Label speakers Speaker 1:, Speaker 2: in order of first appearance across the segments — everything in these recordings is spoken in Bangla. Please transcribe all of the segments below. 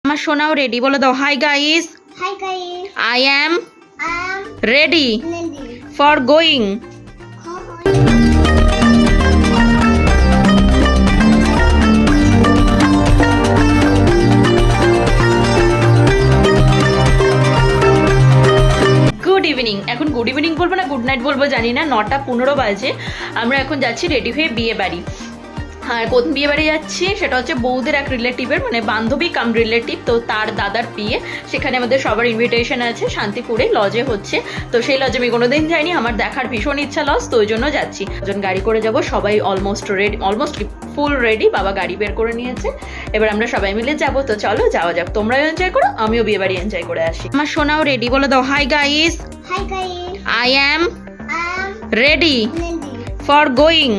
Speaker 1: আমার সোনাও রেডি বলে দাও। Hi guys,
Speaker 2: Hi guys.
Speaker 1: I am
Speaker 2: I'm
Speaker 1: ready
Speaker 2: Nelly.
Speaker 1: For going. Good evening. এখন গুড ইভিনিং বলবো না গুড নাইট বলবো জানি না, 9:15 বাজে। আমরা এখন যাচ্ছি রেডি হয়ে বিয়ে বাড়ি। আর কোন বিয়ে বাড়ি যাচ্ছি সেটা হচ্ছে বৌদের এক রিলেটিভের, মানে বান্ধবী কাম রিলেটিভ, তো তার দাদার বিয়ে। সেখানে আমাদের সবার ইনভিটেশন আছে, শান্তিপুরে লজে হচ্ছে। তো সেই লজে আমি কোনোদিন যাইনি, আমার দেখার ভীষণ ইচ্ছা লজ, তো ওই জন্য যাচ্ছি। একজন গাড়ি করে যাব, সবাই almost ready, almost full ready. বাবা গাড়ি বের করে নিয়েছে, এবার আমরা সবাই মিলে যাবো। তো চলো যাওয়া যাক, তোমরাও এনজয় করো, আমিও বিয়ে বাড়ি এনজয় করে আসি। আমার সোনাও রেডি বলে দাও। Hi guys,
Speaker 2: Hi guys.
Speaker 1: I am
Speaker 2: I'm
Speaker 1: ready
Speaker 2: Nelly.
Speaker 1: For going.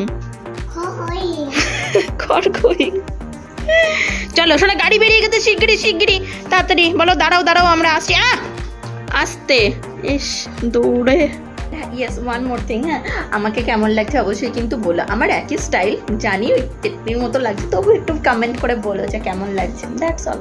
Speaker 2: Hi.
Speaker 1: চলো শোনা, গাড়ি বেরিয়ে গেছে, শিগগিরি তাড়াতাড়ি বলো। দাঁড়াও দাঁড়াও, আমরা আসছি। আসতে ইস দৌড়ে। ইয়েস, ওয়ান মোর থিং, হ্যাঁ, আমাকে কেমন লাগছে অবশ্যই কিন্তু বলো। আমার একই স্টাইল জানি, ওই তেতনির মতো লাগছে, তবু একটু কমেন্ট করে বলো যে কেমন লাগছে। That's all.